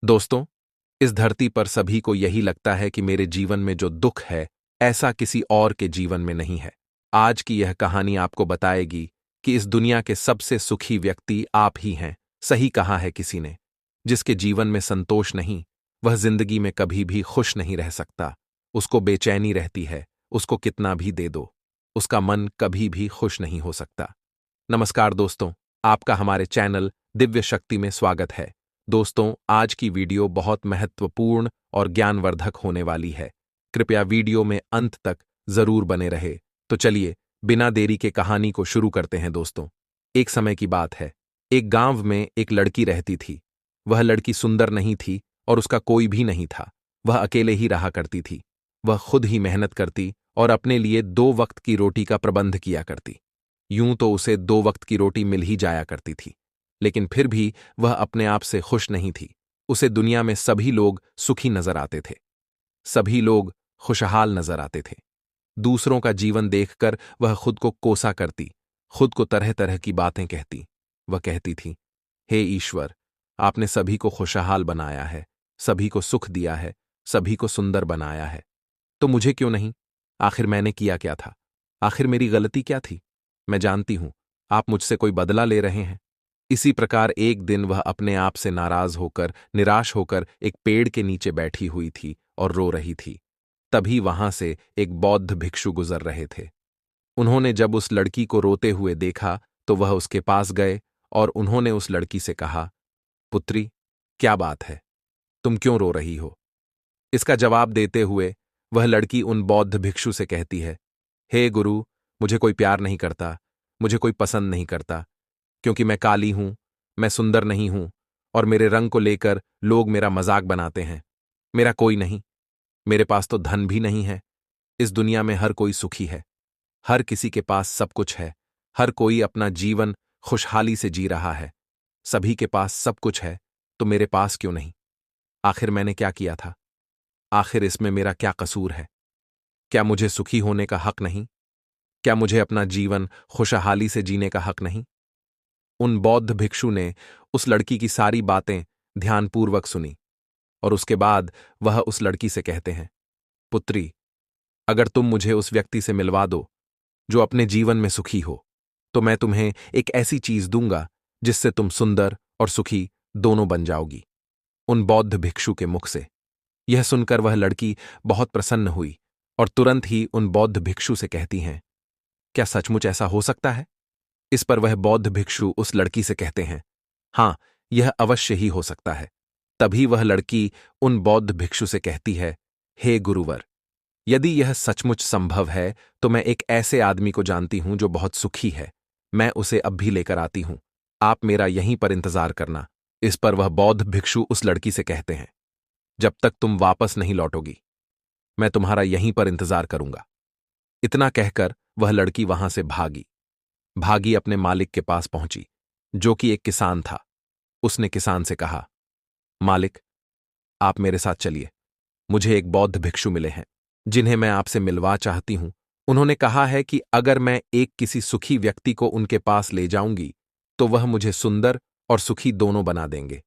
दोस्तों, इस धरती पर सभी को यही लगता है कि मेरे जीवन में जो दुख है, ऐसा किसी और के जीवन में नहीं है। आज की यह कहानी आपको बताएगी कि इस दुनिया के सबसे सुखी व्यक्ति आप ही हैं। सही कहा है किसी ने, जिसके जीवन में संतोष नहीं, वह जिंदगी में कभी भी खुश नहीं रह सकता। उसको बेचैनी रहती है, उसको कितना भी दे दो, उसका मन कभी भी खुश नहीं हो सकता। नमस्कार दोस्तों, आपका हमारे चैनल दिव्य शक्ति में स्वागत है। दोस्तों, आज की वीडियो बहुत महत्वपूर्ण और ज्ञानवर्धक होने वाली है। कृपया वीडियो में अंत तक जरूर बने रहे। तो चलिए, बिना देरी के कहानी को शुरू करते हैं दोस्तों। एक समय की बात है। एक गांव में एक लड़की रहती थी। वह लड़की सुंदर नहीं थी और उसका कोई भी नहीं था। वह अकेले ही रहा करती थी। वह खुद ही मेहनत करती और अपने लिए 2 वक्त की रोटी का प्रबंध किया करती। यूं तो उसे 2 वक्त की रोटी मिल ही जाया करती थी, लेकिन फिर भी वह अपने आप से खुश नहीं थी। उसे दुनिया में सभी लोग सुखी नजर आते थे, सभी लोग खुशहाल नजर आते थे। दूसरों का जीवन देखकर वह खुद को कोसा करती, खुद को तरह तरह की बातें कहती। वह कहती थी, हे ईश्वर, आपने सभी को खुशहाल बनाया है, सभी को सुख दिया है, सभी को सुंदर बनाया है, तो मुझे क्यों नहीं? आखिर मैंने किया क्या था? आखिर मेरी गलती क्या थी? मैं जानती हूं, आप मुझसे कोई बदला ले रहे हैं। इसी प्रकार एक दिन वह अपने आप से नाराज होकर, निराश होकर एक पेड़ के नीचे बैठी हुई थी और रो रही थी। तभी वहां से एक बौद्ध भिक्षु गुजर रहे थे। उन्होंने जब उस लड़की को रोते हुए देखा तो वह उसके पास गए और उन्होंने उस लड़की से कहा, पुत्री, क्या बात है? तुम क्यों रो रही हो? इसका जवाब देते हुए वह लड़की उन बौद्ध भिक्षु से कहती है, हे गुरु, मुझे कोई प्यार नहीं करता, मुझे कोई पसंद नहीं करता, क्योंकि मैं काली हूं, मैं सुंदर नहीं हूं, और मेरे रंग को लेकर लोग मेरा मजाक बनाते हैं। मेरा कोई नहीं, मेरे पास तो धन भी नहीं है। इस दुनिया में हर कोई सुखी है, हर किसी के पास सब कुछ है, हर कोई अपना जीवन खुशहाली से जी रहा है। सभी के पास सब कुछ है, तो मेरे पास क्यों नहीं? आखिर मैंने क्या किया था? आखिर इसमें मेरा क्या कसूर है? क्या मुझे सुखी होने का हक नहीं? क्या मुझे अपना जीवन खुशहाली से जीने का हक नहीं? उन बौद्ध भिक्षु ने उस लड़की की सारी बातें ध्यानपूर्वक सुनी और उसके बाद वह उस लड़की से कहते हैं, पुत्री, अगर तुम मुझे उस व्यक्ति से मिलवा दो जो अपने जीवन में सुखी हो, तो मैं तुम्हें एक ऐसी चीज दूंगा जिससे तुम सुंदर और सुखी दोनों बन जाओगी। उन बौद्ध भिक्षु के मुख से यह सुनकर वह लड़की बहुत प्रसन्न हुई और तुरंत ही उन बौद्ध भिक्षु से कहती हैं, क्या सचमुच ऐसा हो सकता है? इस पर वह बौद्ध भिक्षु उस लड़की से कहते हैं, हां, यह अवश्य ही हो सकता है। तभी वह लड़की उन बौद्ध भिक्षु से कहती है, हे गुरुवर, यदि यह सचमुच संभव है तो मैं एक ऐसे आदमी को जानती हूं जो बहुत सुखी है। मैं उसे अब भी लेकर आती हूं, आप मेरा यहीं पर इंतजार करना। इस पर वह बौद्ध भिक्षु उस लड़की से कहते हैं, जब तक तुम वापस नहीं लौटोगी, मैं तुम्हारा यहीं पर इंतजार करूंगा। इतना कहकर वह लड़की वहां से भागी अपने मालिक के पास पहुंची, जो कि एक किसान था। उसने किसान से कहा, मालिक, आप मेरे साथ चलिए, मुझे एक बौद्ध भिक्षु मिले हैं जिन्हें मैं आपसे मिलवा चाहती हूं। उन्होंने कहा है कि अगर मैं एक किसी सुखी व्यक्ति को उनके पास ले जाऊंगी तो वह मुझे सुंदर और सुखी दोनों बना देंगे।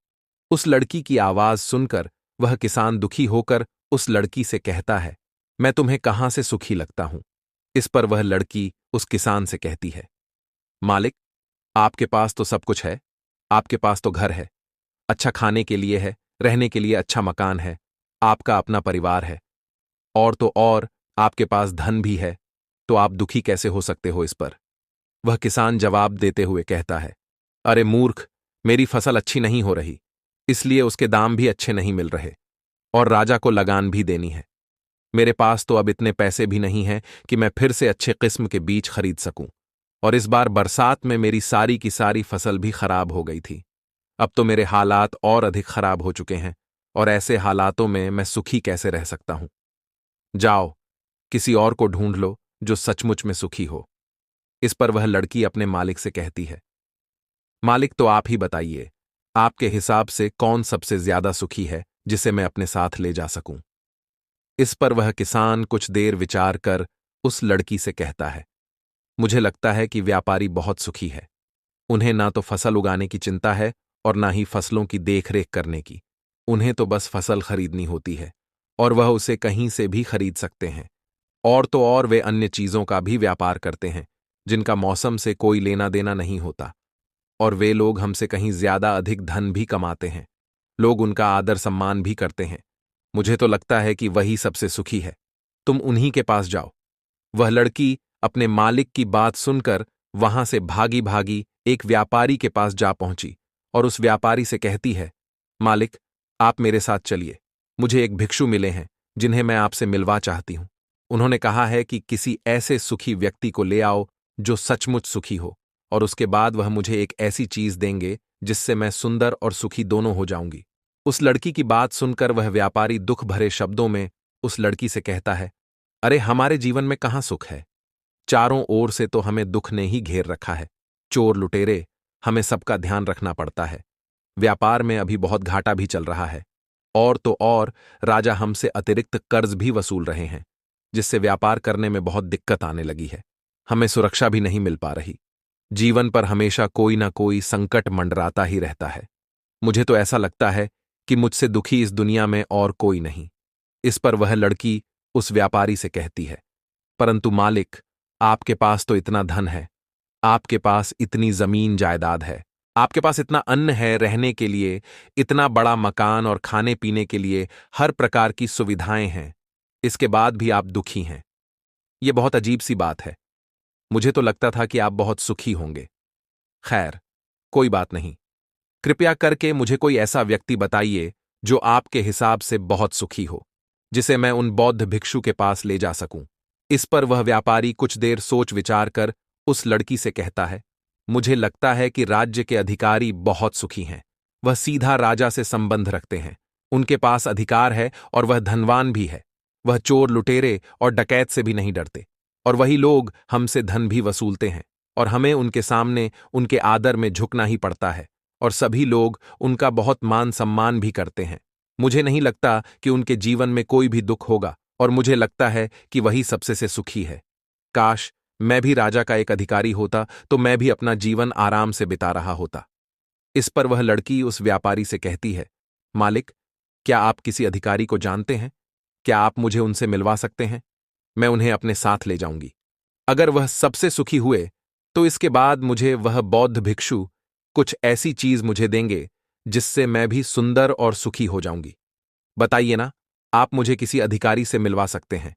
उस लड़की की आवाज सुनकर वह किसान दुखी होकर उस लड़की से कहता है, मैं तुम्हें कहां से सुखी लगता हूं? इस पर वह लड़की उस किसान से कहती है, मालिक, आपके पास तो सब कुछ है, आपके पास तो घर है, अच्छा खाने के लिए है, रहने के लिए अच्छा मकान है, आपका अपना परिवार है, और तो और आपके पास धन भी है, तो आप दुखी कैसे हो सकते हो? इस पर वह किसान जवाब देते हुए कहता है, अरे मूर्ख, मेरी फसल अच्छी नहीं हो रही, इसलिए उसके दाम भी अच्छे नहीं मिल रहे, और राजा को लगान भी देनी है। मेरे पास तो अब इतने पैसे भी नहीं हैं कि मैं फिर से अच्छे किस्म के बीज खरीद सकूं, और इस बार बरसात में मेरी सारी की सारी फसल भी खराब हो गई थी। अब तो मेरे हालात और अधिक खराब हो चुके हैं, और ऐसे हालातों में मैं सुखी कैसे रह सकता हूं? जाओ, किसी और को ढूंढ लो जो सचमुच में सुखी हो। इस पर वह लड़की अपने मालिक से कहती है, मालिक, तो आप ही बताइए, आपके हिसाब से कौन सबसे ज्यादा सुखी है जिसे मैं अपने साथ ले जा सकूं? इस पर वह किसान कुछ देर विचार कर उस लड़की से कहता है, मुझे लगता है कि व्यापारी बहुत सुखी है। उन्हें ना तो फसल उगाने की चिंता है और ना ही फसलों की देखरेख करने की। उन्हें तो बस फसल खरीदनी होती है और वह उसे कहीं से भी खरीद सकते हैं। और तो और वे अन्य चीजों का भी व्यापार करते हैं जिनका मौसम से कोई लेना देना नहीं होता। और वे लोग हमसे कहीं ज्यादा अधिक धन भी कमाते हैं। लोग उनका आदर सम्मान भी करते हैं। मुझे तो लगता है कि वही सबसे सुखी है। तुम उन्हीं के पास जाओ। वह लड़की अपने मालिक की बात सुनकर वहां से भागी भागी एक व्यापारी के पास जा पहुंची और उस व्यापारी से कहती है, मालिक, आप मेरे साथ चलिए। मुझे एक भिक्षु मिले हैं जिन्हें मैं आपसे मिलवा चाहती हूं। उन्होंने कहा है कि किसी ऐसे सुखी व्यक्ति को ले आओ जो सचमुच सुखी हो, और उसके बाद वह मुझे एक ऐसी चीज देंगे जिससे मैं सुंदर और सुखी दोनों हो जाऊंगी। उस लड़की की बात सुनकर वह व्यापारी दुख भरे शब्दों में उस लड़की से कहता है, अरे हमारे जीवन में कहाँ सुख है? चारों ओर से तो हमें दुख ने ही घेर रखा है। चोर लुटेरे, हमें सबका ध्यान रखना पड़ता है। व्यापार में अभी बहुत घाटा भी चल रहा है। और तो और राजा हमसे अतिरिक्त कर्ज भी वसूल रहे हैं, जिससे व्यापार करने में बहुत दिक्कत आने लगी है। हमें सुरक्षा भी नहीं मिल पा रही। जीवन पर हमेशा कोई ना कोई संकट मंडराता ही रहता है। मुझे तो ऐसा लगता है कि मुझसे दुखी इस दुनिया में और कोई नहीं। इस पर वह लड़की उस व्यापारी से कहती है, परंतु मालिक, आपके पास तो इतना धन है, आपके पास इतनी जमीन जायदाद है, आपके पास इतना अन्न है रहने के लिए, इतना बड़ा मकान और खाने पीने के लिए हर प्रकार की सुविधाएं हैं, इसके बाद भी आप दुखी हैं। यह बहुत अजीब सी बात है। मुझे तो लगता था कि आप बहुत सुखी होंगे। खैर, कोई बात नहीं। कृपया करके मुझे कोई ऐसा व्यक्ति बताइए जो आपके हिसाब से बहुत सुखी हो, जिसे मैं उन बौद्ध भिक्षु के पास ले जा सकूं। इस पर वह व्यापारी कुछ देर सोच विचार कर उस लड़की से कहता है, मुझे लगता है कि राज्य के अधिकारी बहुत सुखी हैं। वह सीधा राजा से संबंध रखते हैं, उनके पास अधिकार है और वह धनवान भी है। वह चोर लुटेरे और डकैत से भी नहीं डरते, और वही लोग हमसे धन भी वसूलते हैं, और हमें उनके सामने उनके आदर में झुकना ही पड़ता है, और सभी लोग उनका बहुत मान सम्मान भी करते हैं। मुझे नहीं लगता कि उनके जीवन में कोई भी दुख होगा, और मुझे लगता है कि वही सबसे से सुखी है। काश मैं भी राजा का एक अधिकारी होता तो मैं भी अपना जीवन आराम से बिता रहा होता। इस पर वह लड़की उस व्यापारी से कहती है, मालिक, क्या आप किसी अधिकारी को जानते हैं? क्या आप मुझे उनसे मिलवा सकते हैं? मैं उन्हें अपने साथ ले जाऊंगी। अगर वह सबसे सुखी हुए तो इसके बाद मुझे वह बौद्ध भिक्षु कुछ ऐसी चीज मुझे देंगे जिससे मैं भी सुंदर और सुखी हो जाऊंगी। बताइए ना, आप मुझे किसी अधिकारी से मिलवा सकते हैं।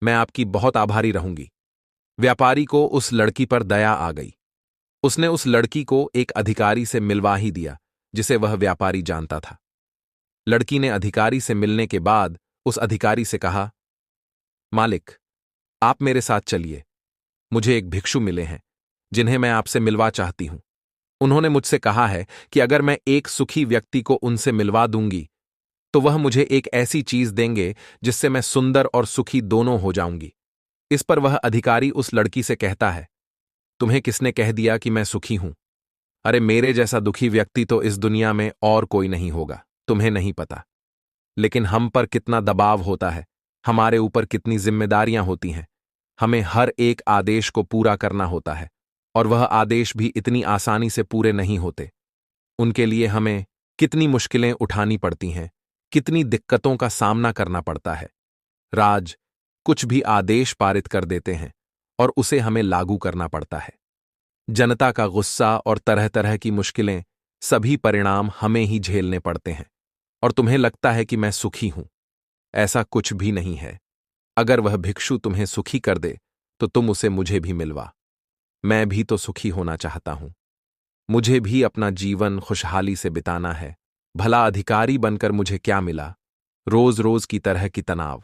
मैं आपकी बहुत आभारी रहूंगी। व्यापारी को उस लड़की पर दया आ गई। उसने उस लड़की को एक अधिकारी से मिलवा ही दिया जिसे वह व्यापारी जानता था। लड़की ने अधिकारी से मिलने के बाद उस अधिकारी से कहा, मालिक, आप मेरे साथ चलिए। मुझे एक भिक्षु मिले हैं जिन्हें मैं आपसे मिलवा चाहती हूं। उन्होंने मुझसे कहा है कि अगर मैं एक सुखी व्यक्ति को उनसे मिलवा दूंगी तो वह मुझे एक ऐसी चीज देंगे जिससे मैं सुंदर और सुखी दोनों हो जाऊंगी। इस पर वह अधिकारी उस लड़की से कहता है, तुम्हें किसने कह दिया कि मैं सुखी हूं? अरे मेरे जैसा दुखी व्यक्ति तो इस दुनिया में और कोई नहीं होगा। तुम्हें नहीं पता, लेकिन हम पर कितना दबाव होता है, हमारे ऊपर कितनी जिम्मेदारियां होती हैं। हमें हर एक आदेश को पूरा करना होता है, और वह आदेश भी इतनी आसानी से पूरे नहीं होते। उनके लिए हमें कितनी मुश्किलें उठानी पड़ती हैं, कितनी दिक्कतों का सामना करना पड़ता है। राज कुछ भी आदेश पारित कर देते हैं और उसे हमें लागू करना पड़ता है। जनता का गुस्सा और तरह तरह की मुश्किलें, सभी परिणाम हमें ही झेलने पड़ते हैं। और तुम्हें लगता है कि मैं सुखी हूं। ऐसा कुछ भी नहीं है। अगर वह भिक्षु तुम्हें सुखी कर दे तो तुम उसे मुझे भी मिलवा। मैं भी तो सुखी होना चाहता हूं। मुझे भी अपना जीवन खुशहाली से बिताना है। भला अधिकारी बनकर मुझे क्या मिला? रोज रोज की तरह की तनाव।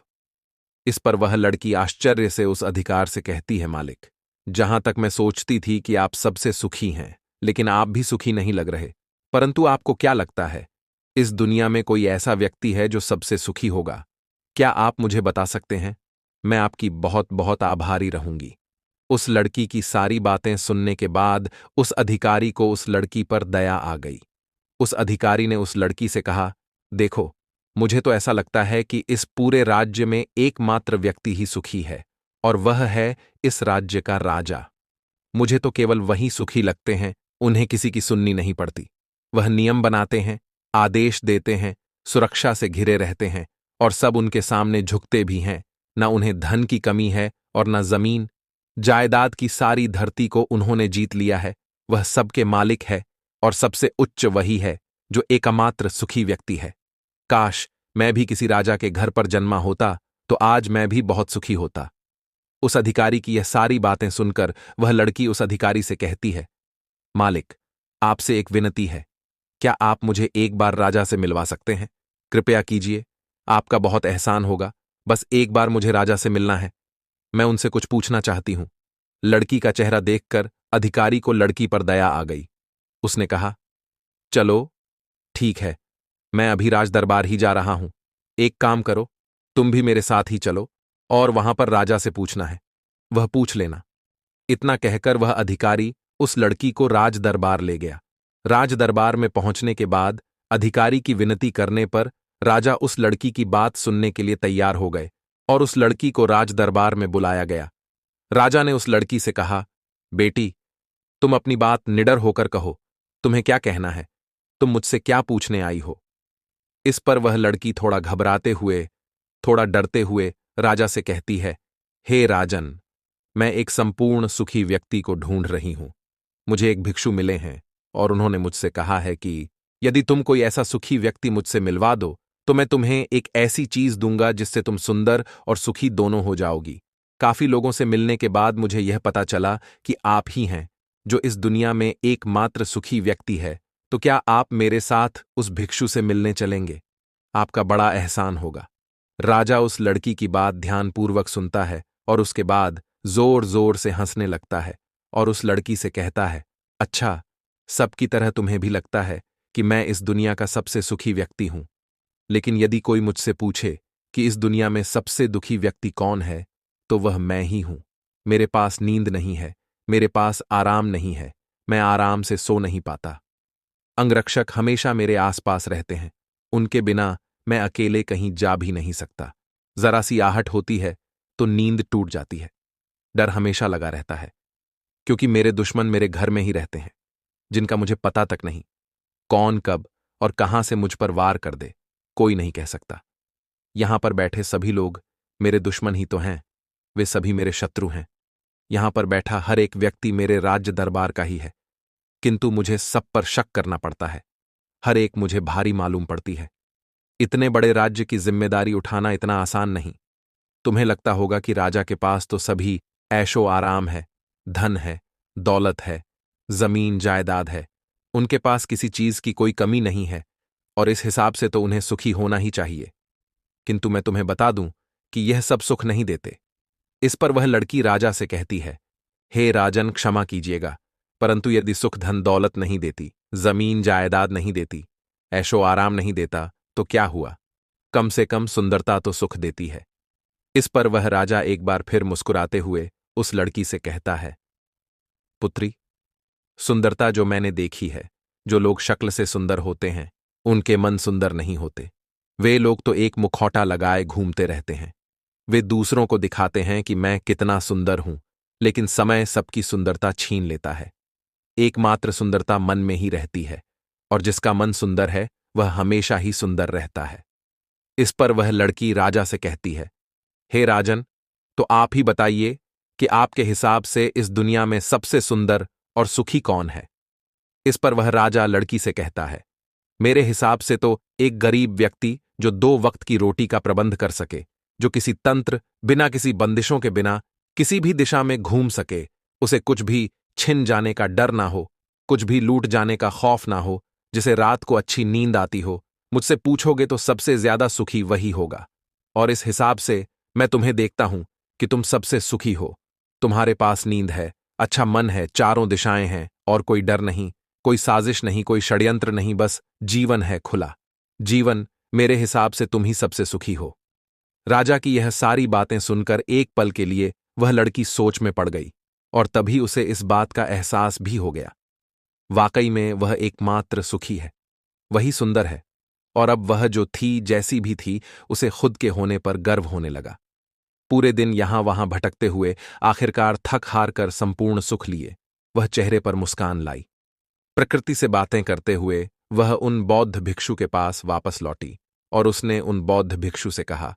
इस पर वह लड़की आश्चर्य से उस अधिकार से कहती है, मालिक, जहां तक मैं सोचती थी कि आप सबसे सुखी हैं, लेकिन आप भी सुखी नहीं लग रहे। परंतु आपको क्या लगता है, इस दुनिया में कोई ऐसा व्यक्ति है जो सबसे सुखी होगा? क्या आप मुझे बता सकते हैं? मैं आपकी बहुत बहुत आभारी रहूंगी। उस लड़की की सारी बातें सुनने के बाद उस अधिकारी को उस लड़की पर दया आ गई। उस अधिकारी ने उस लड़की से कहा, देखो, मुझे तो ऐसा लगता है कि इस पूरे राज्य में एकमात्र व्यक्ति ही सुखी है, और वह है इस राज्य का राजा। मुझे तो केवल वही सुखी लगते हैं, उन्हें किसी की सुननी नहीं पड़ती। वह नियम बनाते हैं, आदेश देते हैं, सुरक्षा से घिरे रहते हैं और सब उनके सामने झुकते भी हैं। न उन्हें धन की कमी है और न जमीन जायदाद की सारी धरती को उन्होंने जीत लिया है। वह सबके मालिक है और सबसे उच्च वही है जो एकमात्र सुखी व्यक्ति है। काश मैं भी किसी राजा के घर पर जन्मा होता तो आज मैं भी बहुत सुखी होता। उस अधिकारी की यह सारी बातें सुनकर वह लड़की उस अधिकारी से कहती है, मालिक, आपसे एक विनती है। क्या आप मुझे एक बार राजा से मिलवा सकते हैं? कृपया कीजिए, आपका बहुत एहसान होगा। बस एक बार मुझे राजा से मिलना है। मैं उनसे कुछ पूछना चाहती हूं। लड़की का चेहरा देखकर अधिकारी को लड़की पर दया आ गई। उसने कहा, चलो ठीक है, मैं अभी राज दरबार ही जा रहा हूं। एक काम करो, तुम भी मेरे साथ ही चलो और वहां पर राजा से पूछना है, वह पूछ लेना। इतना कहकर वह अधिकारी उस लड़की को राज दरबार ले गया। राज दरबार में पहुंचने के बाद अधिकारी की विनती करने पर राजा उस लड़की की बात सुनने के लिए तैयार हो गए और उस लड़की को राज दरबार में बुलाया गया। राजा ने उस लड़की से कहा, बेटी, तुम अपनी बात निडर होकर कहो, तुम्हें क्या कहना है? तुम मुझसे क्या पूछने आई हो? इस पर वह लड़की थोड़ा घबराते हुए, थोड़ा डरते हुए राजा से कहती है, हे राजन, मैं एक संपूर्ण सुखी व्यक्ति को ढूंढ रही हूं। मुझे एक भिक्षु मिले हैं और उन्होंने मुझसे कहा है कि यदि तुम कोई ऐसा सुखी व्यक्ति मुझसे मिलवा दो तो मैं तुम्हें एक ऐसी चीज दूंगा जिससे तुम सुंदर और सुखी दोनों हो जाओगी। काफी लोगों से मिलने के बाद मुझे यह पता चला कि आप ही हैं जो इस दुनिया में एकमात्र सुखी व्यक्ति है। तो क्या आप मेरे साथ उस भिक्षु से मिलने चलेंगे? आपका बड़ा एहसान होगा। राजा उस लड़की की बात ध्यानपूर्वक सुनता है और उसके बाद जोर जोर से हंसने लगता है और उस लड़की से कहता है, अच्छा, सबकी तरह तुम्हें भी लगता है कि मैं इस दुनिया का सबसे सुखी व्यक्ति हूं। लेकिन यदि कोई मुझसे पूछे कि इस दुनिया में सबसे दुखी व्यक्ति कौन है, तो वह मैं ही हूं। मेरे पास नींद नहीं है, मेरे पास आराम नहीं है, मैं आराम से सो नहीं पाता। अंगरक्षक हमेशा मेरे आसपास रहते हैं, उनके बिना मैं अकेले कहीं जा भी नहीं सकता। जरा सी आहट होती है तो नींद टूट जाती है। डर हमेशा लगा रहता है, क्योंकि मेरे दुश्मन मेरे घर में ही रहते हैं, जिनका मुझे पता तक नहीं। कौन कब और कहां से मुझ पर वार कर दे, कोई नहीं कह सकता। यहां पर बैठे सभी लोग मेरे दुश्मन ही तो हैं, वे सभी मेरे शत्रु हैं। यहां पर बैठा हर एक व्यक्ति मेरे राज्य दरबार का ही है, किंतु मुझे सब पर शक करना पड़ता है। हर एक मुझे भारी मालूम पड़ती है। इतने बड़े राज्य की जिम्मेदारी उठाना इतना आसान नहीं। तुम्हें लगता होगा कि राजा के पास तो सभी ऐशो आराम है, धन है, दौलत है, जमीन जायदाद है, उनके पास किसी चीज की कोई कमी नहीं है और इस हिसाब से तो उन्हें सुखी होना ही चाहिए। किंतु मैं तुम्हें बता दूं कि यह सब सुख नहीं देते। इस पर वह लड़की राजा से कहती है, हे राजन, क्षमा कीजिएगा, परंतु यदि सुख धन दौलत नहीं देती, जमीन जायदाद नहीं देती, ऐशो आराम नहीं देता, तो क्या हुआ? कम से कम सुंदरता तो सुख देती है। इस पर वह राजा एक बार फिर मुस्कुराते हुए उस लड़की से कहता है, पुत्री, सुंदरता जो मैंने देखी है, जो लोग शक्ल से सुंदर होते हैं उनके मन सुंदर नहीं होते। वे लोग तो एक मुखौटा लगाए घूमते रहते हैं। वे दूसरों को दिखाते हैं कि मैं कितना सुंदर हूं, लेकिन समय सबकी सुंदरता छीन लेता है। एकमात्र सुंदरता मन में ही रहती है और जिसका मन सुंदर है वह हमेशा ही सुंदर रहता है। इस पर वह लड़की राजा से कहती है, हे राजन, तो आप ही बताइए कि आपके हिसाब से इस दुनिया में सबसे सुंदर और सुखी कौन है? इस पर वह राजा लड़की से कहता है, मेरे हिसाब से तो एक गरीब व्यक्ति जो 2 वक्त की रोटी का प्रबंध कर सके, जो किसी तंत्र, बिना किसी बंदिशों के बिना किसी भी दिशा में घूम सके, उसे कुछ भी छिन जाने का डर ना हो, कुछ भी लूट जाने का खौफ ना हो, जिसे रात को अच्छी नींद आती हो, मुझसे पूछोगे तो सबसे ज्यादा सुखी वही होगा। और इस हिसाब से मैं तुम्हें देखता हूं कि तुम सबसे सुखी हो। तुम्हारे पास नींद है, अच्छा मन है, चारों दिशाएं हैं और कोई डर नहीं, कोई साजिश नहीं, कोई षड्यंत्र नहीं, बस जीवन है खुला। जीवन, मेरे हिसाब से तुम ही सबसे सुखी हो। राजा की यह सारी बातें सुनकर एक पल के लिए वह लड़की सोच में पड़ गई और तभी उसे इस बात का एहसास भी हो गया। वाकई में वह एकमात्र सुखी है, वही सुंदर है और अब वह जो थी, जैसी भी थी, उसे खुद के होने पर गर्व होने लगा। पूरे दिन यहां वहां भटकते हुए आखिरकार थक हार कर संपूर्ण सुख लिए वह चेहरे पर मुस्कान लाई। प्रकृति से बातें करते हुए वह उन बौद्ध भिक्षु के पास वापस लौटी और उसने उन बौद्ध भिक्षु से कहा,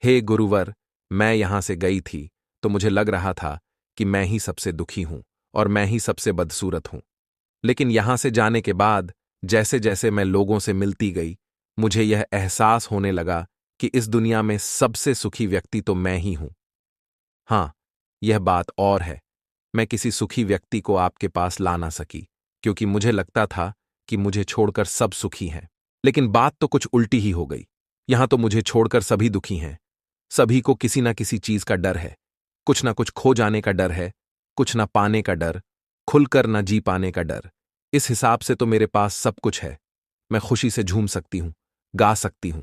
हे गुरुवर, मैं यहां से गई थी तो मुझे लग रहा था कि मैं ही सबसे दुखी हूं और मैं ही सबसे बदसूरत हूं। लेकिन यहां से जाने के बाद जैसे जैसे मैं लोगों से मिलती गई, मुझे यह एहसास होने लगा कि इस दुनिया में सबसे सुखी व्यक्ति तो मैं ही हूं। हाँ, यह बात और है, मैं किसी सुखी व्यक्ति को आपके पास ला ना सकी, क्योंकि मुझे लगता था कि मुझे छोड़कर सब सुखी हैं। लेकिन बात तो कुछ उल्टी ही हो गई। यहां तो मुझे छोड़कर सभी दुखी हैं। सभी को किसी ना किसी चीज का डर है। कुछ ना कुछ खो जाने का डर है, कुछ ना पाने का डर, खुलकर ना जी पाने का डर। इस हिसाब से तो मेरे पास सब कुछ है। मैं खुशी से झूम सकती हूं, गा सकती हूं,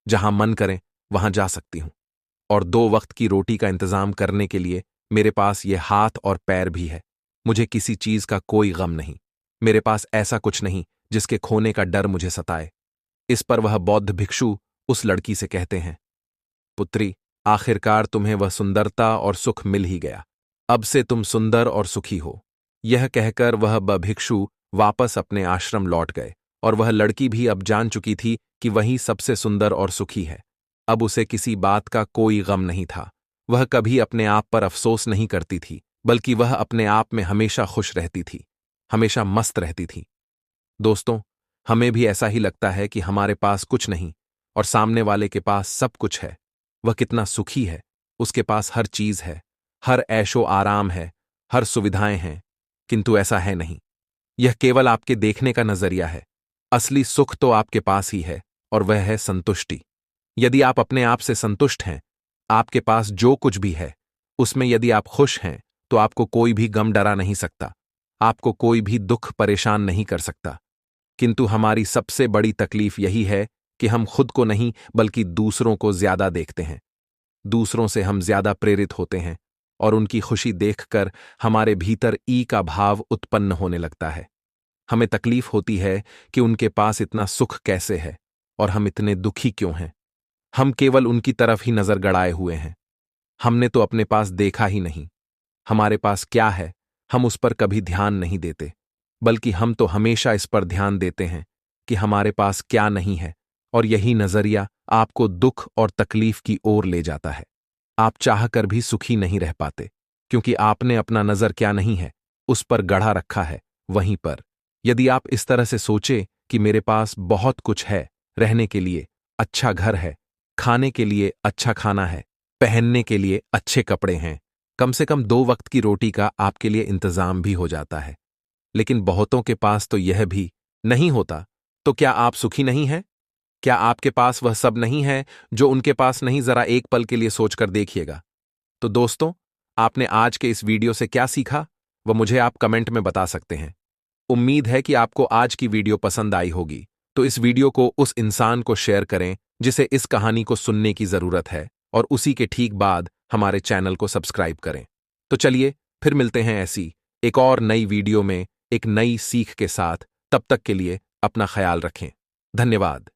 जहां मन करे वहां जा सकती हूं। और 2 वक्त की रोटी का इंतजाम करने के लिए मेरे पास ये हाथ और पैर भी है। मुझे किसी चीज का कोई गम नहीं। मेरे पास ऐसा कुछ नहीं जिसके खोने का डर मुझे सताए। इस पर वह बौद्ध भिक्षु उस लड़की से कहते हैं, पुत्री, आखिरकार तुम्हें वह सुंदरता और सुख मिल ही गया। अब से तुम सुंदर और सुखी हो। यह कहकर वह भिक्षु वापस अपने आश्रम लौट गए और वह लड़की भी अब जान चुकी थी कि वही सबसे सुंदर और सुखी है। अब उसे किसी बात का कोई गम नहीं था। वह कभी अपने आप पर अफसोस नहीं करती थी, बल्कि वह अपने आप में हमेशा खुश रहती थी, हमेशा मस्त रहती थी। दोस्तों, हमें भी ऐसा ही लगता है कि हमारे पास कुछ नहीं और सामने वाले के पास सब कुछ है। वह कितना सुखी है, उसके पास हर चीज है, हर ऐशो आराम है, हर सुविधाएं हैं। किंतु ऐसा है नहीं। यह केवल आपके देखने का नजरिया है। असली सुख तो आपके पास ही है, और वह है संतुष्टि। यदि आप अपने आप से संतुष्ट हैं, आपके पास जो कुछ भी है उसमें यदि आप खुश हैं, तो आपको कोई भी गम डरा नहीं सकता, आपको कोई भी दुख परेशान नहीं कर सकता। किंतु हमारी सबसे बड़ी तकलीफ यही है कि हम खुद को नहीं बल्कि दूसरों को ज्यादा देखते हैं। दूसरों से हम ज्यादा प्रेरित होते हैं और उनकी खुशी देखकर हमारे भीतर ई का भाव उत्पन्न होने लगता है। हमें तकलीफ होती है कि उनके पास इतना सुख कैसे है और हम इतने दुखी क्यों हैं। हम केवल उनकी तरफ ही नजर गड़ाए हुए हैं। हमने तो अपने पास देखा ही नहीं। हमारे पास क्या है हम उस पर कभी ध्यान नहीं देते, बल्कि हम तो हमेशा इस पर ध्यान देते हैं कि हमारे पास क्या नहीं है, और यही नजरिया आपको दुख और तकलीफ की ओर ले जाता है। आप चाहकर भी सुखी नहीं रह पाते, क्योंकि आपने अपना नजर क्या नहीं है उस पर गढ़ा रखा है, वहीं पर। यदि आप इस तरह से सोचे कि मेरे पास बहुत कुछ है, रहने के लिए अच्छा घर है, खाने के लिए अच्छा खाना है, पहनने के लिए अच्छे कपड़े हैं, कम से कम 2 वक्त की रोटी का आपके लिए इंतजाम भी हो जाता है, लेकिन बहुतों के पास तो यह भी नहीं होता, तो क्या आप सुखी नहीं हैं? क्या आपके पास वह सब नहीं है जो उनके पास नहीं? जरा एक पल के लिए सोचकर देखिएगा। तो दोस्तों, आपने आज के इस वीडियो से क्या सीखा, वह मुझे आप कमेंट में बता सकते हैं। उम्मीद है कि आपको आज की वीडियो पसंद आई होगी, तो इस वीडियो को उस इंसान को शेयर करें जिसे इस कहानी को सुनने की जरूरत है, और उसी के ठीक बाद हमारे चैनल को सब्सक्राइब करें। तो चलिए फिर मिलते हैं ऐसी एक और नई वीडियो में एक नई सीख के साथ। तब तक के लिए अपना ख्याल रखें। धन्यवाद।